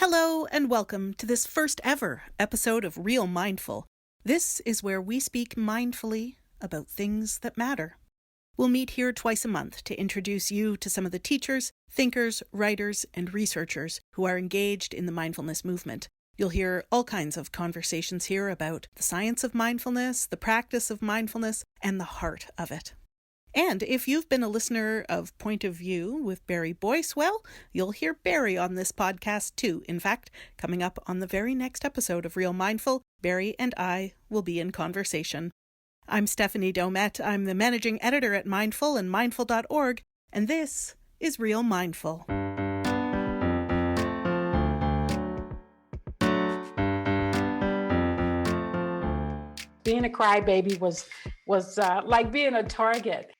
Hello and welcome to this first ever episode of Real Mindful. This is where we speak mindfully about things that matter. We'll meet here twice a month to introduce you to some of the teachers, thinkers, writers, and researchers who are engaged in the mindfulness movement. You'll hear all kinds of conversations here about the science of mindfulness, the practice of mindfulness, and the heart of it. And if you've been a listener of Point of View with Barry Boyce, well, you'll hear Barry on this podcast too. In fact, coming up on the very next episode of Real Mindful, Barry and I will be in conversation. I'm Stephanie Domet. I'm the managing editor at Mindful and mindful.org, and this is Real Mindful. Being a crybaby was like being a target.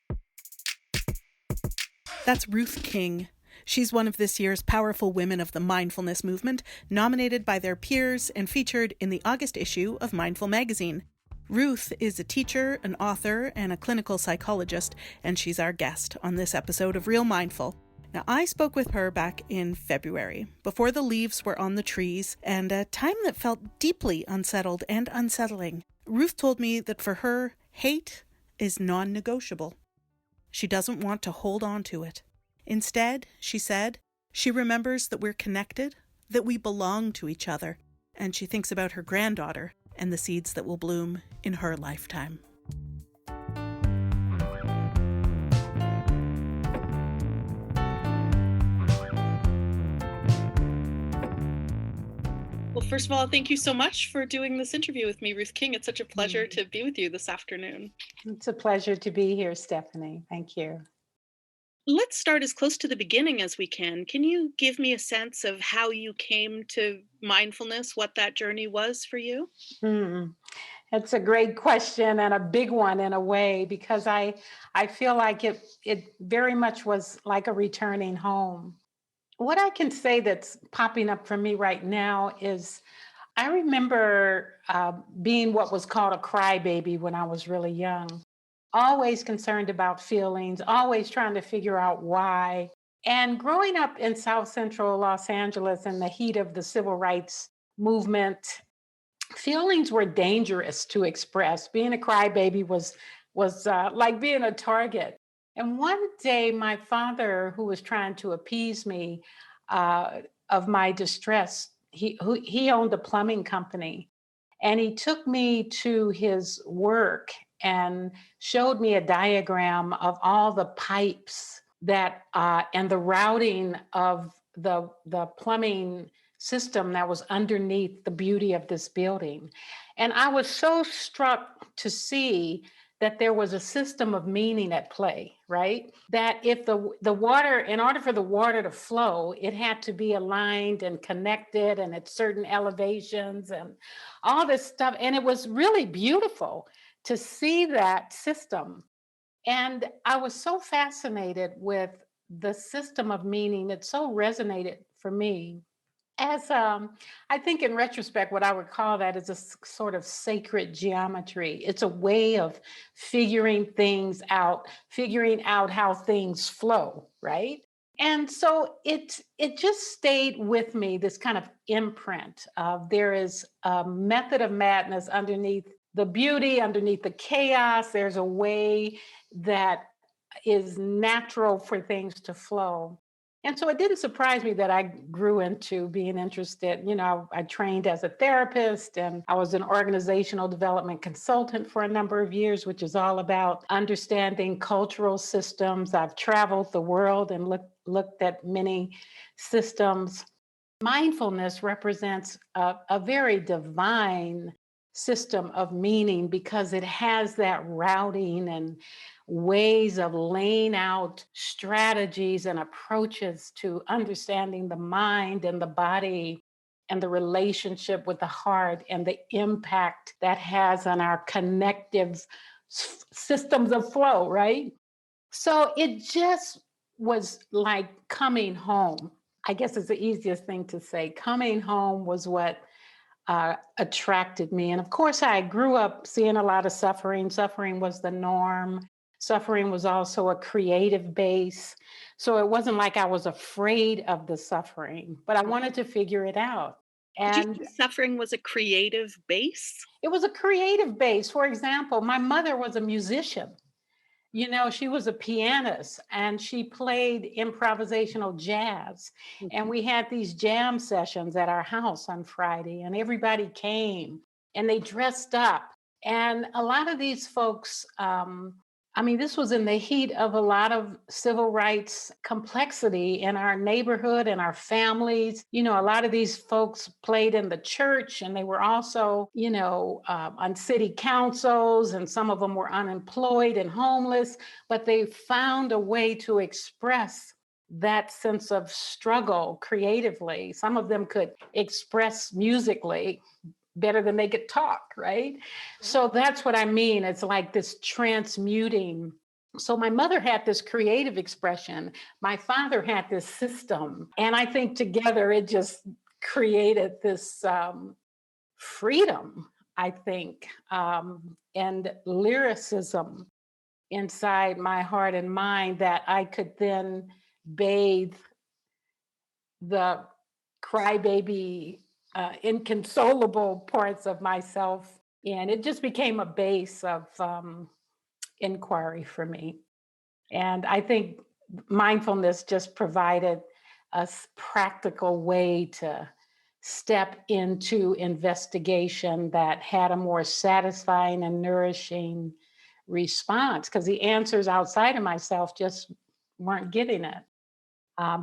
That's Ruth King. She's one of this year's powerful women of the mindfulness movement, nominated by their peers and featured in the August issue of Mindful magazine. Ruth is a teacher, an author, and a clinical psychologist, and she's our guest on this episode of Real Mindful. Now, I spoke with her back in February, before the leaves were on the trees, and a time that felt deeply unsettled and unsettling. Ruth told me that for her, hate is non-negotiable. She doesn't want to hold on to it. Instead, she said, she remembers that we're connected, that we belong to each other, and she thinks about her granddaughter and the seeds that will bloom in her lifetime. Well, first of all, thank you so much for doing this interview with me, Ruth King. It's such a pleasure to be with you this afternoon. It's a pleasure to be here, Stephanie. Thank you. Let's start as close to the beginning as we can. Can you give me a sense of how you came to mindfulness, what that journey was for you? It's a great question and a big one in a way, because I feel like it very much was like a returning home. What I can say that's popping up for me right now is I remember being what was called a crybaby when I was really young, always concerned about feelings, always trying to figure out why. And growing up in South Central Los Angeles in the heat of the civil rights movement, feelings were dangerous to express. Being a crybaby was like being a target. And one day, my father, who was trying to appease me of my distress, he owned a plumbing company, and he took me to his work and showed me a diagram of all the pipes that and the routing of the plumbing system that was underneath the beauty of this building. And I was so struck to see that there was a system of meaning at play, right? That if the water, in order for the water to flow, it had to be aligned and connected and at certain elevations and all this stuff. And it was really beautiful to see that system. And I was so fascinated with the system of meaning. It so resonated for me. As I think in retrospect, what I would call that is a sort of sacred geometry. It's a way of figuring things out, figuring out how things flow, right? And so it just stayed with me, this kind of imprint of there is a method of madness underneath the beauty, underneath the chaos. There's a way that is natural for things to flow. And so it didn't surprise me that I grew into being interested. You know, I trained as a therapist, and I was an organizational development consultant for a number of years, which is all about understanding cultural systems. I've traveled the world and looked at many systems. Mindfulness represents a very divine system of meaning because it has that routing and ways of laying out strategies and approaches to understanding the mind and the body and the relationship with the heart and the impact that has on our connective systems of flow, right? So it just was like coming home. I guess it's the easiest thing to say. Coming home was what attracted me. And of course, I grew up seeing a lot of suffering. Suffering was the norm. Suffering was also a creative base. So it wasn't like I was afraid of the suffering, but I wanted to figure it out. Did you And say suffering was a creative base? it was a creative base. For example, my mother was a musician. She was a pianist and she played improvisational jazz. And Mhm. we had these jam sessions at our house on Friday, and everybody came and they dressed up. And a lot of these folks, this was in the heat of a lot of civil rights complexity in our neighborhood and our families. A lot of these folks played in the church and they were also, on city councils, and some of them were unemployed and homeless, but they found a way to express that sense of struggle creatively. Some of them could express musically better than they could talk, right? So that's what I mean. It's like this transmuting. So my mother had this creative expression. My father had this system. And I think together it just created this freedom, I think, and lyricism inside my heart and mind that I could then bathe the crybaby, inconsolable parts of myself. And it just became a base of inquiry for me. And I think mindfulness just provided a practical way to step into investigation that had a more satisfying and nourishing response, because the answers outside of myself just weren't getting it.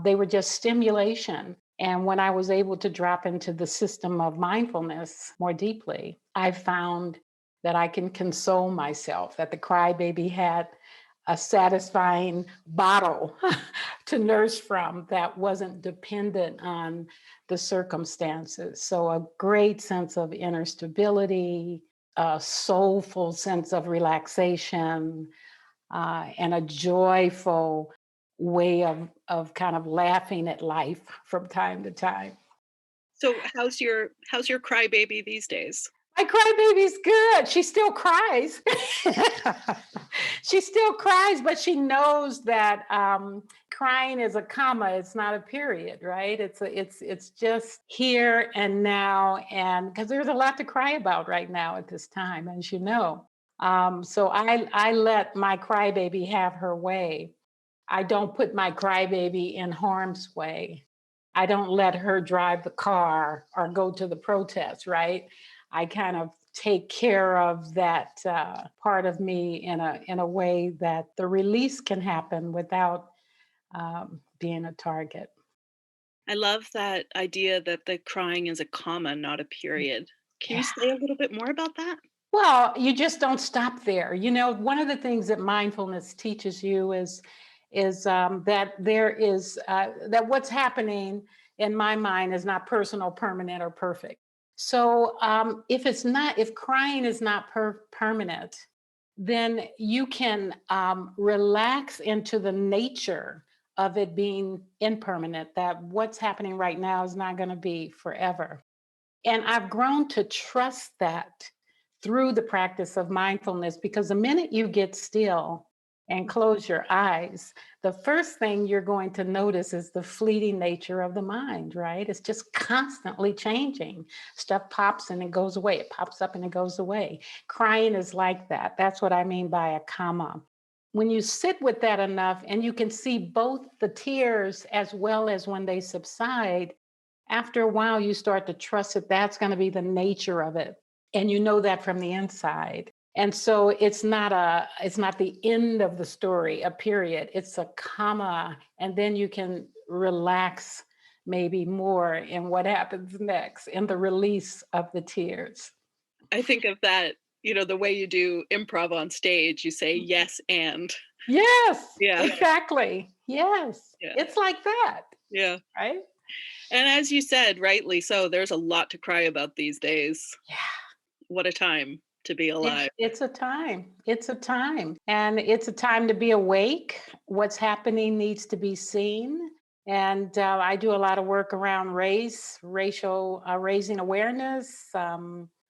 They were just stimulation. And when I was able to drop into the system of mindfulness more deeply, I found that I can console myself, that the crybaby had a satisfying bottle to nurse from that wasn't dependent on the circumstances. So, a great sense of inner stability, a soulful sense of relaxation, and a joyful way of kind of laughing at life from time to time. So how's your crybaby these days? My crybaby's good. She still cries. She still cries, but she knows that crying is a comma. It's not a period, right? It's just here and now, and because there's a lot to cry about right now at this time, as you know. So I let my crybaby have her way. I don't put my crybaby in harm's way. I don't let her drive the car or go to the protest, right? I kind of take care of that part of me in a way that the release can happen without being a target. I love that idea that the crying is a comma, not a period. Can you Yeah. say a little bit more about that? Well, you just don't stop there. One of the things that mindfulness teaches you is that there is that what's happening in my mind is not personal, permanent, or perfect. So if crying is not permanent, then you can relax into the nature of it being impermanent. That what's happening right now is not going to be forever. And I've grown to trust that through the practice of mindfulness, because the minute you get still and close your eyes, the first thing you're going to notice is the fleeting nature of the mind, right? It's just constantly changing. Stuff pops and it goes away. It pops up and it goes away. Crying is like that. That's what I mean by a comma. When you sit with that enough and you can see both the tears as well as when they subside, after a while you start to trust that that's going to be the nature of it, and you know that from the inside. And so it's not the end of the story, a period. It's a comma, and then you can relax maybe more in what happens next, in the release of the tears. I think of that, the way you do improv on stage, you say yes and. Yes, Yeah. exactly. Yes, Yeah. it's like that, Yeah. right? And as you said, rightly so, there's a lot to cry about these days. Yeah. What a time to be alive. It's a time. It's a time. And it's a time to be awake. What's happening needs to be seen. And I do a lot of work around racial raising awareness,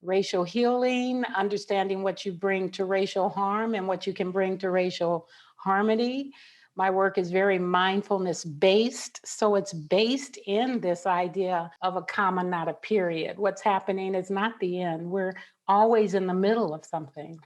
racial healing, understanding what you bring to racial harm and what you can bring to racial harmony. My work is very mindfulness based. So it's based in this idea of a comma, not a period. What's happening is not the end. We're always in the middle of something.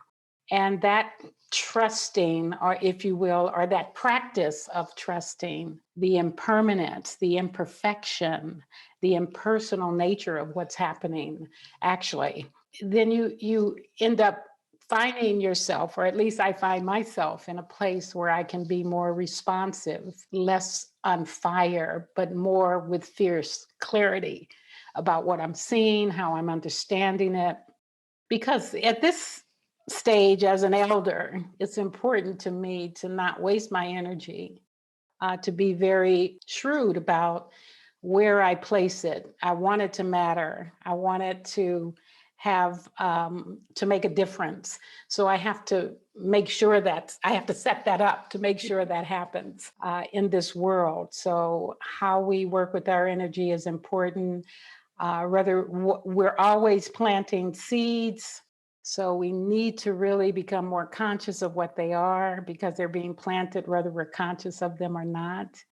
And that trusting, or if you will, or that practice of trusting the impermanence, the imperfection, the impersonal nature of what's happening, actually, then you end up finding yourself, or at least I find myself in a place where I can be more responsive, less on fire, but more with fierce clarity about what I'm seeing, how I'm understanding it. Because at this stage as an elder, it's important to me to not waste my energy, to be very shrewd about where I place it. I want it to matter. I want it to have to make a difference. So I have to make sure that I have to set that up to make sure that happens in this world. So how we work with our energy is important. We're always planting seeds. So we need to really become more conscious of what they are because they're being planted, whether we're conscious of them or not.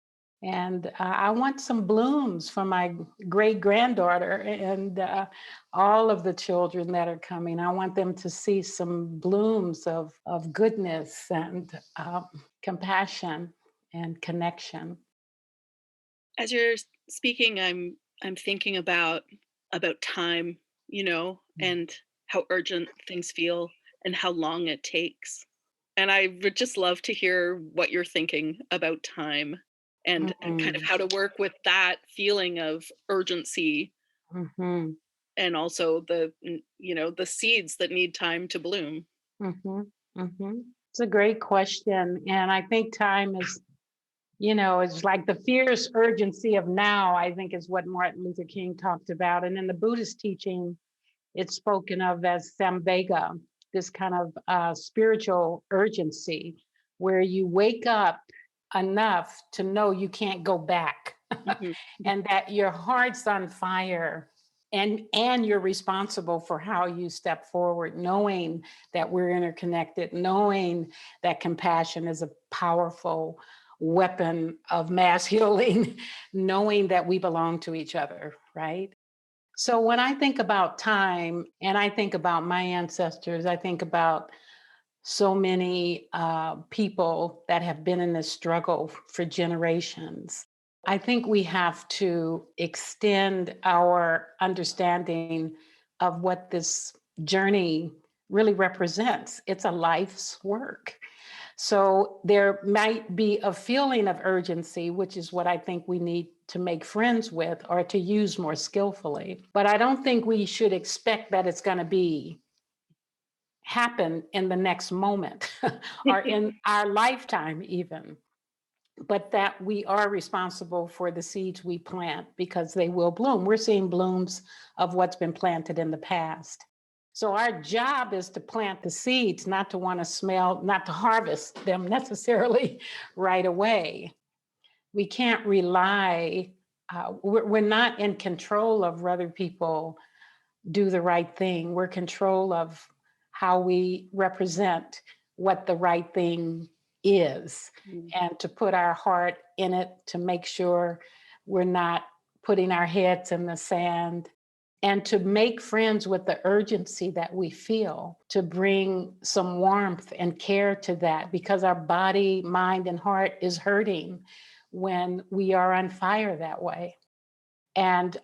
And I want some blooms for my great granddaughter and all of the children that are coming. I want them to see some blooms of goodness and compassion and connection. As you're speaking, I'm thinking about time, and how urgent things feel and how long it takes. And I would just love to hear what you're thinking about time and kind of Mm-hmm. how to work with that feeling of urgency Mm-hmm. and also the seeds that need time to bloom. Mm-hmm. Mm-hmm. It's a great question. And I think time is like the fierce urgency of now, I think is what Martin Luther King talked about. And in the Buddhist teaching, it's spoken of as samvega, this kind of spiritual urgency where you wake up enough to know you can't go back Mhm. and that your heart's on fire and you're responsible for how you step forward, knowing that we're interconnected, knowing that compassion is a powerful weapon of mass healing, knowing that we belong to each other, right? So when I think about time and I think about my ancestors, I think about so many people that have been in this struggle for generations. I think we have to extend our understanding of what this journey really represents. It's a life's work. So there might be a feeling of urgency, which is what I think we need to make friends with or to use more skillfully. But I don't think we should expect that it's going to be happen in the next moment or in our lifetime even, but that we are responsible for the seeds we plant because they will bloom. We're seeing blooms of what's been planted in the past. So our job is to plant the seeds, not to want to smell, not to harvest them necessarily right away. We can't rely, we're not in control of whether people do the right thing. We're control of how we represent what the right thing is Mm. and to put our heart in it to make sure we're not putting our heads in the sand and to make friends with the urgency that we feel, to bring some warmth and care to that because our body, mind, and heart is hurting when we are on fire that way. And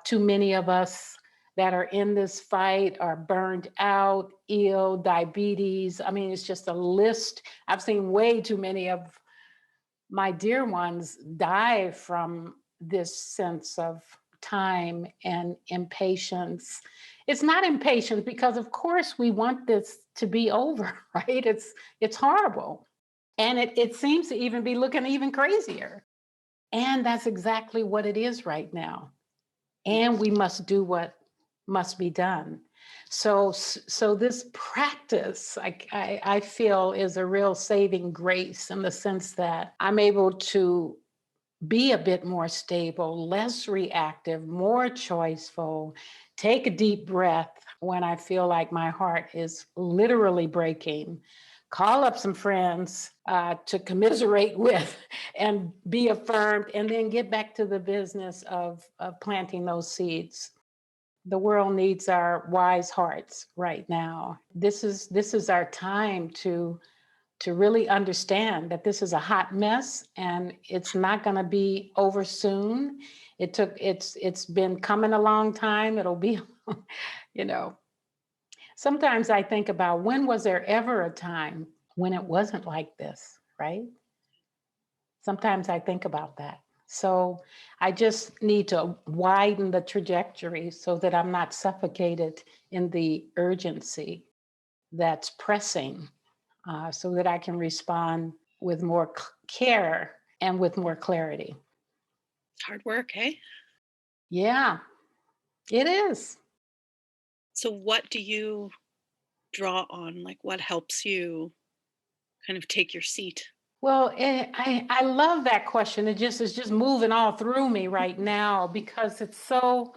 too many of us that are in this fight are burned out, ill, diabetes. I mean, it's just a list. I've seen way too many of my dear ones die from this sense of time and impatience. It's not impatience because of course we want this to be over, right? It's horrible. And it seems to even be looking even crazier. And that's exactly what it is right now, and we must do what must be done. So this practice, I feel, is a real saving grace in the sense that I'm able to be a bit more stable, less reactive, more choiceful, take a deep breath when I feel like my heart is literally breaking, call up some friends to commiserate with and be affirmed, and then get back to the business of planting those seeds. The world needs our wise hearts right now. This is our time to really understand that this is a hot mess and it's not going to be over soon. It's been coming a long time. It'll be, you know. Sometimes I think about, when was there ever a time when it wasn't like this, right? Sometimes I think about that. So I just need to widen the trajectory so that I'm not suffocated in the urgency that's pressing, so that I can respond with more care and with more clarity. It's hard work, hey? Yeah, it is. So what do you draw on? Like what helps you kind of take your seat? Well, I love that question. It just is just moving all through me right now because it's so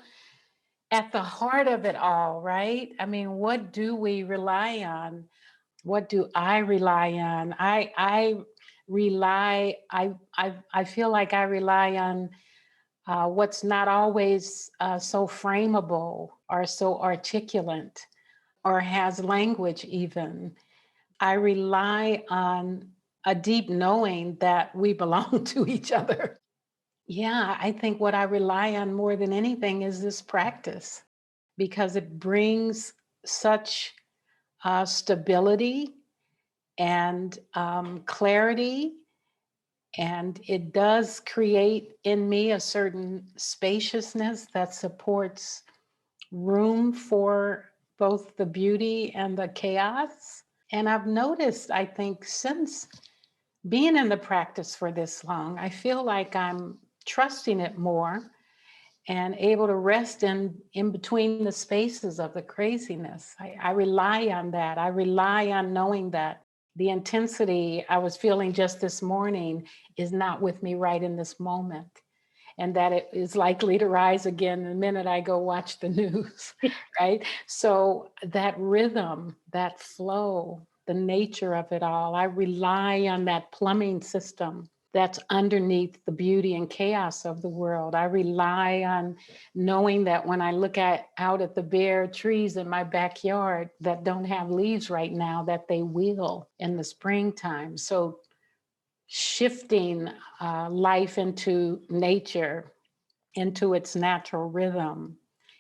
at the heart of it all, right? I mean, what do we rely on? What do I rely on? I rely. I feel like I rely on what's not always so frameable or so articulate or has language even. I rely on a deep knowing that we belong to each other. Yeah, I think what I rely on more than anything is this practice because it brings such stability and clarity, and it does create in me a certain spaciousness that supports room for both the beauty and the chaos. And I've noticed, I think, since being in the practice for this long, I feel like I'm trusting it more and able to rest in between the spaces of the craziness. I rely on that. I rely on knowing that the intensity I was feeling just this morning is not with me right in this moment, and that it is likely to rise again the minute I go watch the news, right? So that rhythm, that flow, the nature of it all, I rely on that plumbing system that's underneath the beauty and chaos of the world. I rely on knowing that when I look out at the bare trees in my backyard that don't have leaves right now, that they will in the springtime. So shifting life into nature, into its natural rhythm,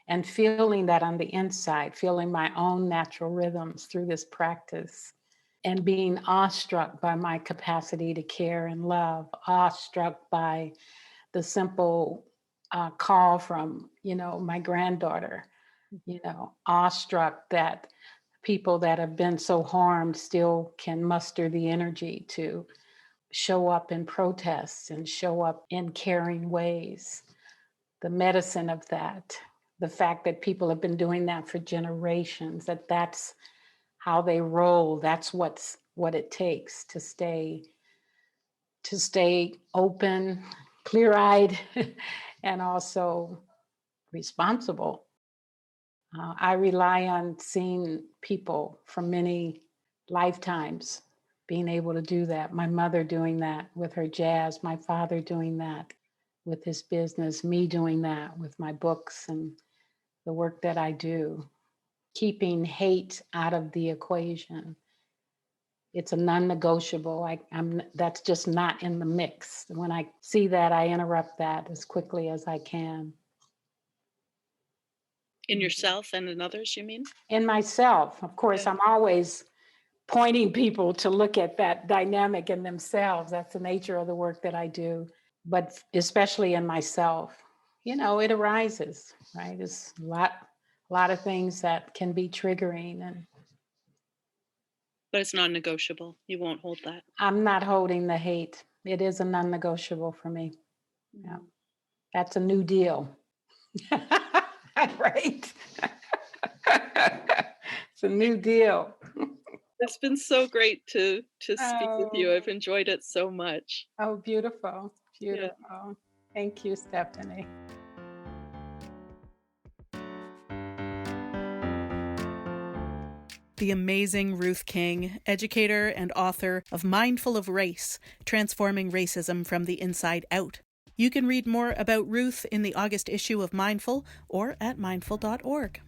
and feeling that on the inside, feeling my own natural rhythms through this practice, and being awestruck by my capacity to care and love, awestruck by the simple call from, my granddaughter, awestruck that people that have been so harmed still can muster the energy to show up in protests and show up in caring ways. The medicine of that, the fact that people have been doing that for generations, that's how they roll. That's what it takes to stay open, clear-eyed, and also responsible. I rely on seeing people from many lifetimes being able to do that. My mother doing that with her jazz, my father doing that with his business, me doing that with my books and the work that I do, keeping hate out of the equation. It's a non-negotiable. That's just not in the mix. When I see that, I interrupt that as quickly as I can. In yourself and in others, you mean? In myself, of course, Yeah. I'm always pointing people to look at that dynamic in themselves. That's the nature of the work that I do, but especially in myself, it arises, right? It's a lot of things that can be triggering, and But it's non-negotiable. You won't hold that. I'm not holding the hate. It is a non-negotiable for me. Yeah. That's a new deal. Right? It's a new deal. It's been so great to speak with you. Oh, I've enjoyed it so much. oh, beautiful. Beautiful. Thank you, Stephanie. The amazing Ruth King, educator and author of Mindful of Race, Transforming Racism from the Inside Out. You can read more about Ruth in the August issue of Mindful or at mindful.org.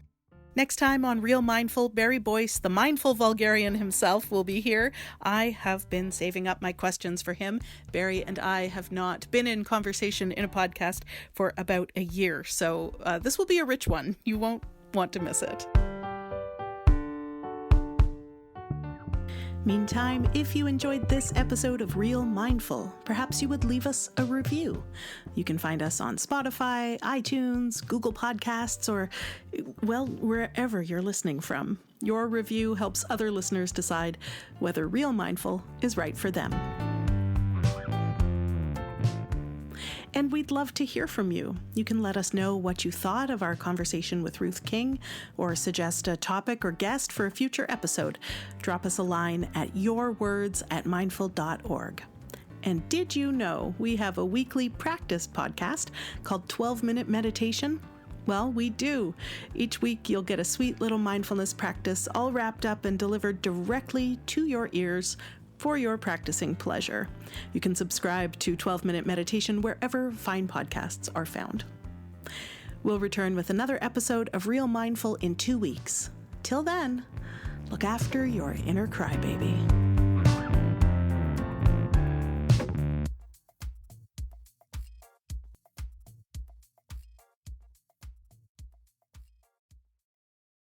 Next time on Real Mindful, Barry Boyce, the mindful vulgarian himself, will be here. I have been saving up my questions for him. Barry and I have not been in conversation in a podcast for about a year, so this will be a rich one. You won't want to miss it. Meantime, if you enjoyed this episode of Real Mindful, perhaps you would leave us a review. You can find us on Spotify, iTunes, Google Podcasts, or, well, wherever you're listening from. Your review helps other listeners decide whether Real Mindful is right for them. And we'd love to hear from you. You can let us know what you thought of our conversation with Ruth King, or suggest a topic or guest for a future episode. Drop us a line at yourwords@mindful.org. And did you know we have a weekly practice podcast called 12-Minute Meditation? Well, we do. Each week you'll get a sweet little mindfulness practice all wrapped up and delivered directly to your ears for your practicing pleasure. You can subscribe to 12-Minute Meditation wherever fine podcasts are found. We'll return with another episode of Real Mindful in 2 weeks. Till then, look after your inner crybaby.